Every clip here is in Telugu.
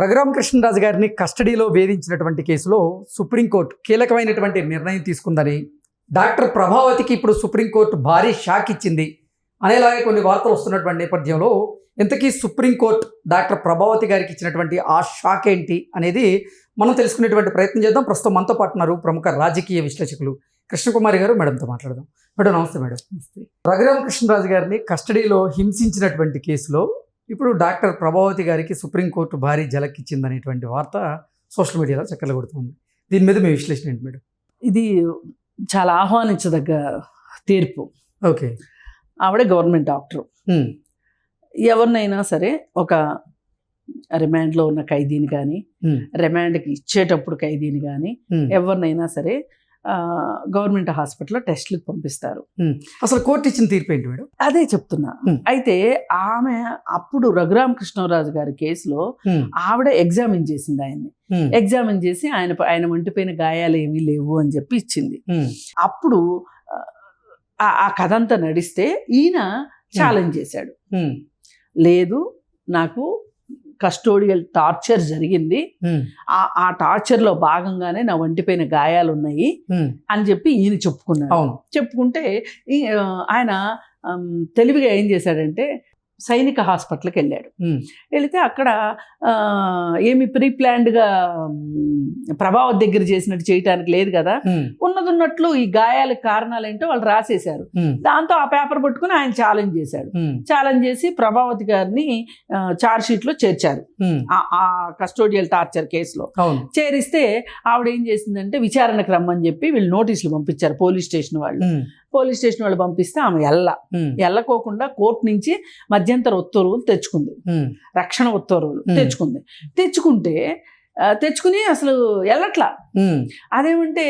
రఘురామకృష్ణరాజు గారిని కస్టడీలో వేధించినటువంటి కేసులో సుప్రీంకోర్టు కీలకమైనటువంటి నిర్ణయం తీసుకుందని, డాక్టర్ ప్రభావతికి ఇప్పుడు సుప్రీంకోర్టు భారీ షాక్ ఇచ్చింది అనేలాగే కొన్ని వార్తలు వస్తున్నటువంటి నేపథ్యంలో ఇంతకీ సుప్రీంకోర్టు డాక్టర్ ప్రభావతి గారికి ఇచ్చినటువంటి ఆ షాక్ ఏంటి అనేది మనం తెలుసుకునేటువంటి ప్రయత్నం చేద్దాం. ప్రస్తుతం మనతో పాటు ఉన్నారు ప్రముఖ రాజకీయ విశ్లేషకులు కృష్ణకుమారి గారు. మేడంతో మాట్లాడదాం. మేడం నమస్తే. మేడం నమస్తే. రఘురామకృష్ణరాజు గారిని కస్టడీలో హింసించినటువంటి కేసులో ఇప్పుడు డాక్టర్ ప్రభావతి గారికి సుప్రీంకోర్టు భారీ జలక్కిచ్చిందనేటువంటి వార్త సోషల్ మీడియాలో చక్కర్లు కొడుతుంది. దీని మీద మీ విశ్లేషణ ఏంటి మేడం? ఇది చాలా ఆహ్వానించదగ్గ తీర్పు. ఓకే. ఆవిడ గవర్నమెంట్ డాక్టరు. ఎవరినైనా సరే ఒక రిమాండ్లో ఉన్న ఖైదీని కానీ, రిమాండ్కి ఇచ్చేటప్పుడు ఖైదీని కానీ, ఎవరినైనా సరే గవర్నమెంట్ హాస్పిటల్లో టెస్ట్లకు పంపిస్తారు. అసలు కోర్టు ఇచ్చిన తీర్పు ఏంటి మేడం? అదే చెప్తున్నా. అయితే ఆమె అప్పుడు రఘురామకృష్ణరాజు గారి కేసులో ఆవిడ ఎగ్జామిన్ చేసింది ఆయన్ని. ఎగ్జామిన్ చేసి ఆయన ఒంటిపైన గాయాలు ఏమీ లేవు అని చెప్పి ఇచ్చింది. అప్పుడు ఆ కథ అంతా నడిస్తే ఈయన ఛాలెంజ్ చేశాడు. లేదు, నాకు కస్టోడియల్ టార్చర్ జరిగింది, ఆ టార్చర్లో భాగంగానే నా ఒంటిపైన గాయాలు ఉన్నాయి అని చెప్పి ఈయన చెప్పుకున్నాడు. చెప్పుకుంటే ఆయన తెలివిగా ఏం చేశాడంటే సైనిక హాస్పిటల్కి వెళ్ళాడు. వెళితే అక్కడ ఏమి ప్రీ ప్లాన్డ్గా ప్రభావతి దగ్గర చేసినట్టు చేయటానికి లేదు కదా, ఉన్నట్టు ఈ గాయాలకు కారణాలు ఏంటో వాళ్ళు రాసేశారు. దాంతో ఆ పేపర్ పట్టుకుని ఆయన ఛాలెంజ్ చేశాడు. ఛాలెంజ్ చేసి ప్రభావతి గారిని ఛార్జ్ షీట్లో చేర్చారు ఆ కస్టోడియల్ టార్చర్ కేసులో. చేరిస్తే ఆవిడ ఏం చేసిందంటే విచారణకు రమ్మని చెప్పి వీళ్ళు నోటీసులు పంపించారు పోలీస్ స్టేషన్ వాళ్ళు. పోలీస్ స్టేషన్ వాళ్ళు పంపిస్తే ఆమె వెళ్ళకోకుండా కోర్టు నుంచి మధ్యంతర ఉత్తర్వులు తెచ్చుకుంది, రక్షణ ఉత్తర్వులు తెచ్చుకుని అసలు వెళ్ళట్లా. అదేమంటే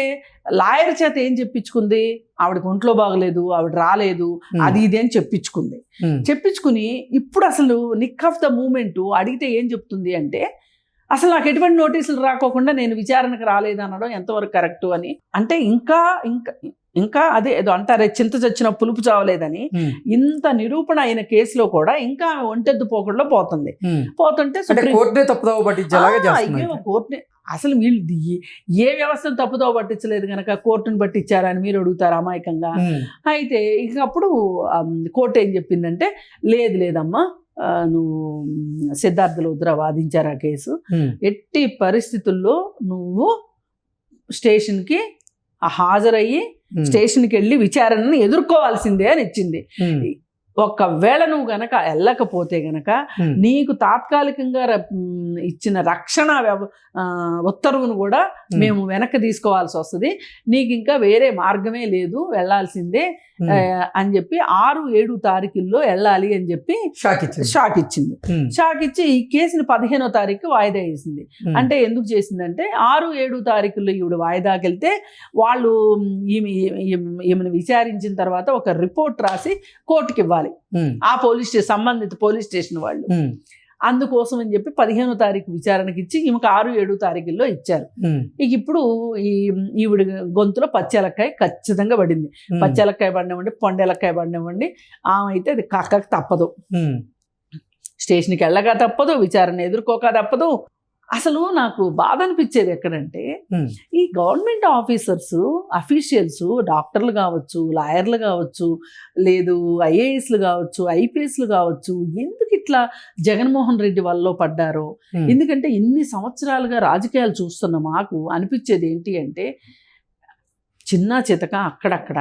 లాయర్ చేత ఏం చెప్పించుకుంది, ఆవిడకి ఒంట్లో బాగలేదు, ఆవిడ రాలేదు, అది ఇది అని చెప్పించుకుని ఇప్పుడు అసలు నిక్ ఆఫ్ ద మూమెంట్ అడిగితే ఏం చెప్తుంది అంటే, అసలు నాకు ఎటువంటి నోటీసులు రాకోకుండా నేను విచారణకు రాలేదు అనడం ఎంతవరకు కరెక్టు అని. అంటే ఇంకా అదే ఏదో అంటారే చింత చచ్చిన పులుపు చావలేదని, ఇంత నిరూపణ అయిన కేసులో కూడా ఇంకా ఒంటెద్దు పోకుండా పోతుంటే కోర్టుని అసలు వీళ్ళు ఏ వ్యవస్థను తప్పుదోవ పట్టించలేదు కనుక కోర్టును పట్టించారని మీరు అడుగుతారు అమాయకంగా. అయితే ఇంకప్పుడు కోర్టు ఏం చెప్పిందంటే, లేదమ్మా, నువ్వు సిద్ధార్థ లోద్రా వాదించారు ఆ కేసు, ఎట్టి పరిస్థితుల్లో నువ్వు స్టేషన్కి హాజరయ్యి స్టేషన్కి వెళ్ళి విచారణను ఎదుర్కోవాల్సిందే అని ఇచ్చింది. ఒకవేళ నువ్వు గనక వెళ్ళకపోతే గనక నీకు తాత్కాలికంగా ఇచ్చిన రక్షణ ఉత్తర్వును కూడా మేము వెనక్కి తీసుకోవాల్సి వస్తుంది, నీకు ఇంకా వేరే మార్గమే లేదు, వెళ్ళాల్సిందే అని చెప్పి 6-7 తారీఖుల్లో వెళ్ళాలి అని చెప్పి షాక్ ఇచ్చింది. షాక్ ఇచ్చి ఈ కేసుని 15వ తారీఖు వాయిదా వేసింది. అంటే ఎందుకు చేసిందంటే 6-7 తారీఖుల్లో ఈవిడ వాయిదాకి వెళ్తే వాళ్ళు ఈమెను విచారించిన తర్వాత ఒక రిపోర్ట్ రాసి కోర్టుకి ఇవ్వాలి ఆ సంబంధిత పోలీస్ స్టేషన్ వాళ్ళు. అందుకోసం అని చెప్పి 15వ తారీఖు విచారణకి ఇచ్చి ఈమెకు 6-7 తారీఖుల్లో ఇచ్చారు. ఇక ఇప్పుడు ఈవిడ గొంతులో పచ్చెలక్కాయ ఖచ్చితంగా పడింది. పచ్చెలక్కాయ పడినవ్వండి, పొండెలక్కాయ పడినవ్వండి, ఆమె అయితే అది కాక తప్పదు, స్టేషన్కి వెళ్ళగా తప్పదు, విచారణ ఎదుర్కోక తప్పదు. అసలు నాకు బాధ అనిపించేది ఎక్కడంటే, ఈ గవర్నమెంట్ అఫీషియల్స్ డాక్టర్లు కావచ్చు, లాయర్లు కావచ్చు, లేదు ఐఏఎస్లు కావచ్చు, ఐపీఎస్లు కావచ్చు, ఎందుకు ఇట్లా జగన్మోహన్ రెడ్డి వల్ల పడ్డారో. ఎందుకంటే ఇన్ని సంవత్సరాలుగా రాజకీయాలు చూస్తున్న మాకు అనిపించేది ఏంటి అంటే, చిన్న చితక అక్కడక్కడ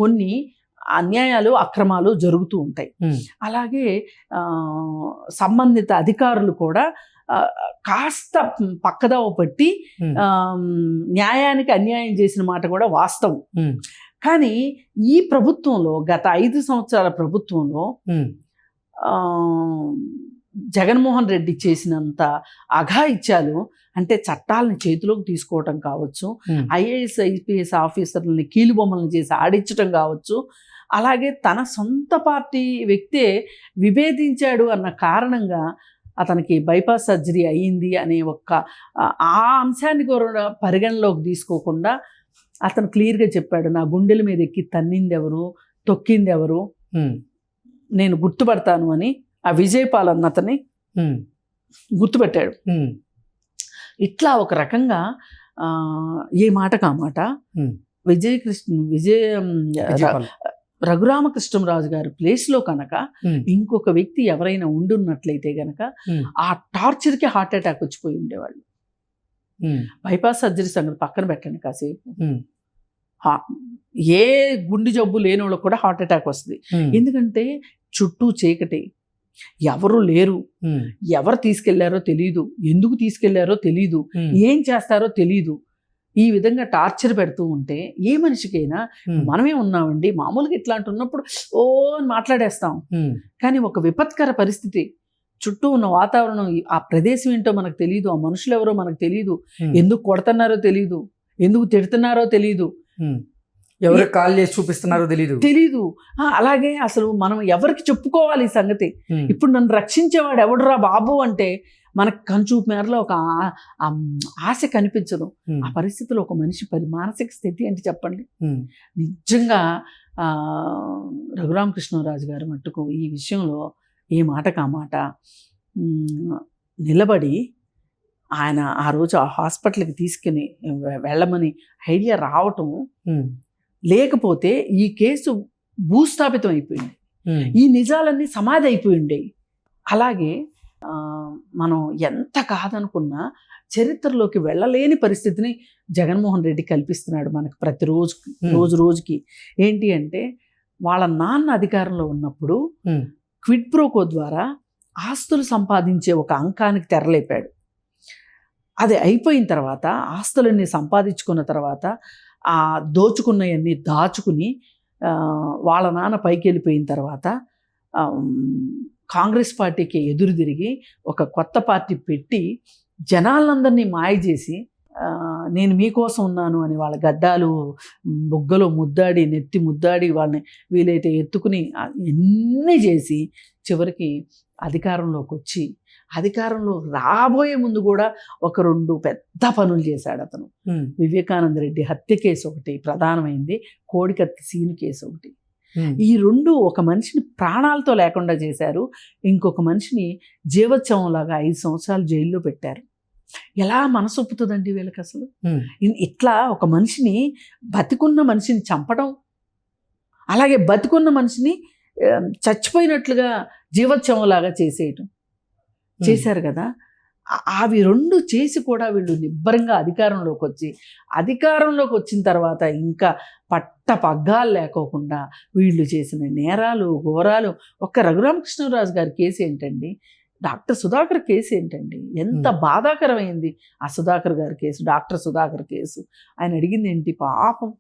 కొన్ని అన్యాయాలు, అక్రమాలు జరుగుతూ ఉంటాయి. అలాగే సంబంధిత అధికారులు కూడా కాస్త పక్కదోవ పట్టి న్యాయానికి అన్యాయం చేసిన మాట కూడా వాస్తవం. కానీ ఈ ప్రభుత్వంలో, గత 5 సంవత్సరాల ప్రభుత్వంలో జగన్మోహన్ రెడ్డి చేసినంత అఘాయిత్యాలు, అంటే చట్టాలను చేతిలోకి తీసుకోవటం కావచ్చు, ఐఏఎస్ ఐపీఎస్ ఆఫీసర్లని కీలుబొమ్మలను చేసి ఆడించడం కావచ్చు, అలాగే తన సొంత పార్టీ వ్యక్తే విభేదించాడు అన్న కారణంగా అతనికి బైపాస్ సర్జరీ అయ్యింది అనే ఆ అంశాన్ని కూడా పరిగణలోకి తీసుకోకుండా అతను క్లియర్గా చెప్పాడు, నా గుండెల మీద ఎక్కి తన్నింది ఎవరు, తొక్కింది ఎవరు, నేను గుర్తుపడతాను అని ఆ విజయపాల్ అన్న అతని గుర్తుపెట్టాడు. ఇట్లా ఒక రకంగా ఏ మాటకు ఆ మాట రఘురామకృష్ణరాజు గారి ప్లేస్లో కనుక ఇంకొక వ్యక్తి ఎవరైనా ఉండున్నట్లయితే గనక ఆ టార్చర్కి హార్ట్ అటాక్ వచ్చిపోయి ఉండేవాళ్ళు. బైపాస్ సర్జరీ సంగతి పక్కన పెట్టండి కాసేపు. ఏ గుండె జబ్బు లేని వాళ్ళకి కూడా హార్ట్ అటాక్ వస్తుంది. ఎందుకంటే చుట్టూ చీకటి, ఎవరు లేరు, ఎవరు తీసుకెళ్లారో తెలీదు, ఎందుకు తీసుకెళ్లారో తెలీదు, ఏం చేస్తారో తెలీదు. ఈ విధంగా టార్చర్ పెడుతూ ఉంటే ఏ మనిషికైనా మనమే ఉన్నామండి, మామూలుగా ఇట్లాంటి ఉన్నప్పుడు ఓ అని మాట్లాడేస్తాం. కానీ ఒక విపత్కర పరిస్థితి, చుట్టూ ఉన్న వాతావరణం, ఆ ప్రదేశం ఏంటో మనకు తెలియదు, ఆ మనుషులు ఎవరో మనకు తెలియదు, ఎందుకు కొడుతున్నారో తెలియదు, ఎందుకు తిడుతున్నారో తెలియదు, ఎవరు కాల్ చేసి చూపిస్తున్నారో తెలీదు. అలాగే అసలు మనం ఎవరికి చెప్పుకోవాలి ఈ సంగతి? ఇప్పుడు నన్ను రక్షించేవాడు ఎవడురా బాబు అంటే మనకు కంచూపు మేరలో ఒక ఆశ కనిపించదు. ఆ పరిస్థితిలో ఒక మనిషి మానసిక స్థితి అంటే చెప్పండి. నిజంగా రఘురామకృష్ణరాజు గారు మట్టుకు ఈ విషయంలో ఏ మాటకు ఆ మాట నిలబడి ఆయన ఆ రోజు ఆ హాస్పిటల్కి తీసుకుని వెళ్ళమని ఐడియా రావటం, లేకపోతే ఈ కేసు భూస్థాపితం అయిపోయింది, ఈ నిజాలన్నీ సమాధి అయిపోయిండే. అలాగే మనం ఎంత కాదనుకున్నా చరిత్రలోకి వెళ్ళలేని పరిస్థితిని జగన్మోహన్ రెడ్డి కల్పిస్తున్నాడు మనకు ప్రతిరోజు రోజుకి. ఏంటి అంటే వాళ్ళ నాన్న అధికారంలో ఉన్నప్పుడు క్విడ్ ప్రోకో ద్వారా ఆస్తులు సంపాదించే ఒక అంకానికి తెరలేపాడు. అది అయిపోయిన తర్వాత ఆస్తులన్నీ సంపాదించుకున్న తర్వాత ఆ దోచుకున్నవన్నీ దాచుకుని వాళ్ళ నాన్న పైకి వెళ్ళిపోయిన తర్వాత కాంగ్రెస్ పార్టీకి ఎదురు తిరిగి ఒక కొత్త పార్టీ పెట్టి జనాలందరినీ మాయ చేసి నేను మీకోసం ఉన్నాను అని వాళ్ళ గడ్డాలు బొగ్గలో ముద్దాడి, నెత్తి ముద్దాడి, వాళ్ళని వీలైతే ఎత్తుకుని ఎన్ని చేసి చివరికి అధికారంలోకి వచ్చి అధికారంలో రాబోయే ముందు కూడా ఒక 2 పెద్ద పనులు చేశాడు అతను. వివేకానంద రెడ్డి హత్య కేసు ఒకటి ప్రధానమైంది, కోడికత్తి సీను కేసు ఒకటి. ఈ 2 ఒక మనిషిని ప్రాణాలతో లేకుండా చేశారు, ఇంకొక మనిషిని జీవోత్సవంలాగా 5 సంవత్సరాలు జైల్లో పెట్టారు. ఎలా మనసొప్పుతుందండి వీళ్ళకి అసలు? ఇట్లా ఒక మనిషిని, బతికున్న మనిషిని చంపడం, అలాగే బతికున్న మనిషిని చచ్చిపోయినట్లుగా జీవోత్సవంలాగా చేశారు కదా. అవి 2 చేసి కూడా వీళ్ళు నిబ్బరంగా అధికారంలోకి వచ్చిన తర్వాత ఇంకా పగ్గాలు లేకోకుండా వీళ్ళు చేసిన నేరాలు ఘోరాలు. ఒక్క రఘురామకృష్ణరాజు గారి కేసు ఏంటండి, డాక్టర్ సుధాకర్ కేసు ఏంటండి, ఎంత బాధాకరమైంది ఆ సుధాకర్ గారి కేసు, డాక్టర్ సుధాకర్ కేసు. ఆయన అడిగింది ఏంటి, పాపం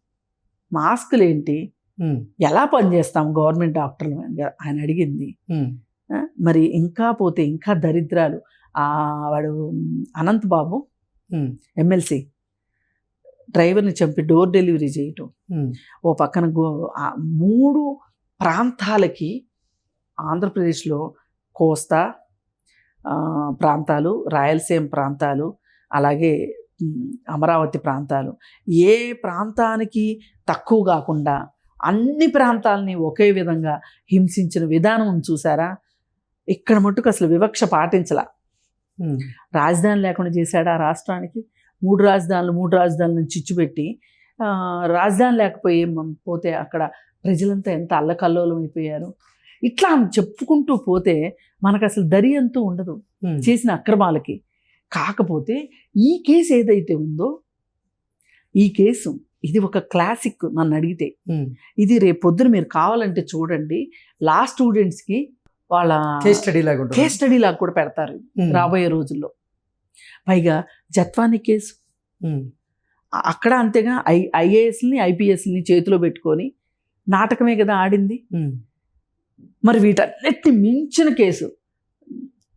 మాస్కులు ఏంటి, ఎలా పనిచేస్తాం గవర్నమెంట్ డాక్టర్లు ఆయన అడిగింది. మరి ఇంకా పోతే ఇంకా దరిద్రాలు. వాడు అనంత్ బాబు ఎమ్మెల్సీ డ్రైవర్ని చంపి డోర్ డెలివరీ చేయటం. ఓ పక్కన 3 ప్రాంతాలకి, ఆంధ్రప్రదేశ్లో కోస్తా ప్రాంతాలు, రాయలసీమ ప్రాంతాలు, అలాగే అమరావతి ప్రాంతాలు, ఏ ప్రాంతానికి తక్కువ కాకుండా అన్ని ప్రాంతాలని ఒకే విధంగా హింసించిన విధానం చూసారా? ఇక్కడ మట్టుకు అసలు వివక్ష పాటించలా. రాజధాని లేకుండా చేశాడు ఆ రాష్ట్రానికి. 3 రాజధానులను చిచ్చుపెట్టి రాజధాని పోతే అక్కడ ప్రజలంతా ఎంత అల్లకల్లోలం అయిపోయారు. ఇట్లా చెప్పుకుంటూ పోతే మనకు అసలు దరి అంతూ ఉండదు చేసిన అక్రమాలకి. కాకపోతే ఈ కేసు ఏదైతే ఉందో, ఈ కేసు ఇది ఒక క్లాసిక్. నన్ను అడిగితే ఇది రేపు పొద్దున మీరు కావాలంటే చూడండి, లా స్టూడెంట్స్కి వాళ్ళ కేస్ స్టడీ లాగా కూడా పెడతారు రాబోయే రోజుల్లో. పైగా జత్వాని కేసు అక్కడ అంతేగా ఐఏఎస్ని ఐపీఎస్ని చేతిలో పెట్టుకొని నాటకమే కదా ఆడింది. మరి వీటన్నిటిని మించిన కేసు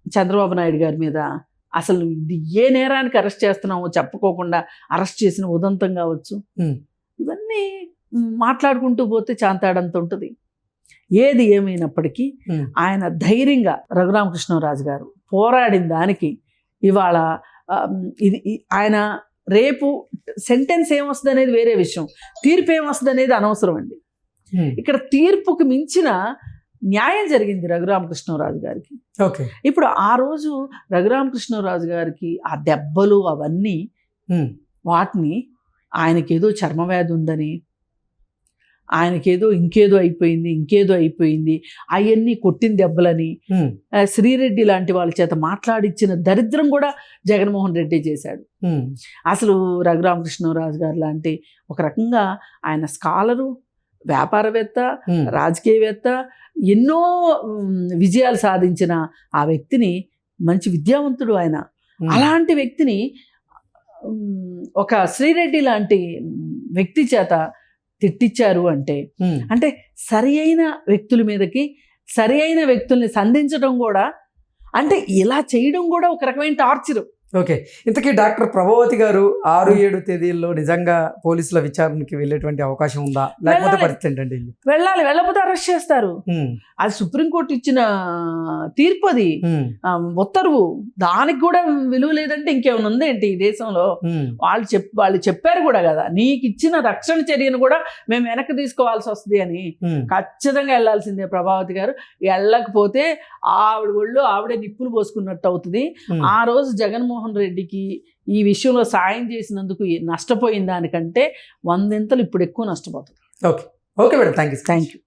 చంద్రబాబు నాయుడు గారి మీద. అసలు ఇది ఏ నేరానికి అరెస్ట్ చేస్తున్నామో చెప్పుకోకుండా అరెస్ట్ చేసిన ఉదంతం కావచ్చు. ఇవన్నీ మాట్లాడుకుంటూ పోతే చాంతాడంత ఉంటుంది. ఏది ఏమైనప్పటికీ ఆయన ధైర్యంగా రఘురామకృష్ణరాజు గారు పోరాడిన దానికి ఇవాళ ఇది ఆయన రేపు సెంటెన్స్ ఏమొస్తుంది అనేది వేరే విషయం, తీర్పు ఏమొస్తుంది అనేది అనవసరం అండి. ఇక్కడ తీర్పుకు మించిన న్యాయం జరిగింది రఘురామకృష్ణరాజు గారికి. ఓకే. ఇప్పుడు ఆ రోజు రఘురామకృష్ణరాజు గారికి ఆ దెబ్బలు అవన్నీ వాటిని ఆయనకేదో చర్మవ్యాధి ఉందని, ఆయనకేదో ఇంకేదో అయిపోయింది అవన్నీ కొట్టిన దెబ్బలని శ్రీరెడ్డి లాంటి వాళ్ళ చేత మాట్లాడిచ్చిన దరిద్రం కూడా జగన్మోహన్ రెడ్డి చేశాడు. అసలు రఘురామకృష్ణరాజు గారు లాంటి ఒక రకంగా ఆయన స్కాలరు, వ్యాపారవేత్త, రాజకీయవేత్త, ఎన్నో విజయాలు సాధించిన ఆ వ్యక్తిని, మంచి విద్యావంతుడు ఆయన, అలాంటి వ్యక్తిని ఒక శ్రీరెడ్డి లాంటి వ్యక్తి చేత తిట్టించారు అంటే సరి అయిన వ్యక్తుల మీదకి సరి అయిన వ్యక్తుల్ని సంధించడం కూడా, అంటే ఇలా చేయడం కూడా ఒక రకమైన టార్చర్. ఓకే. ఇంతకీ డాక్టర్ ప్రభావతి గారు 6-7 తేదీల్లో నిజంగా పోలీసుల విచారణకి వెళ్ళేటువంటి అవకాశం ఉందా, లేకపోతే పరిస్థితి ఏంటండి? వెళ్ళకపోతే అరెస్ట్ చేస్తారు. అది సుప్రీంకోర్టు ఇచ్చిన తీర్పు, అది ఉత్తర్వు, దానికి కూడా విలువ లేదంటే ఇంకేమైనా ఉందేంటి ఈ దేశంలో? వాళ్ళు చెప్పారు కూడా కదా, నీకు ఇచ్చిన రక్షణ చర్యను కూడా మేము వెనక్కి తీసుకోవాల్సి వస్తుంది అని. ఖచ్చితంగా వెళ్లాల్సిందే ప్రభావతి గారు. వెళ్ళకపోతే ఆవిడ ఒళ్ళు ఆవిడే నిప్పులు పోసుకున్నట్టు అవుతుంది. ఆ రోజు జగన్మోహన్ రెడ్డికి ఈ విషయంలో సాయం చేసినందుకు నష్టపోయిన దానికంటే 100 ఇంతలు ఇప్పుడు ఎక్కువ నష్టపోతుంది. Okay. Okay madam, thank you.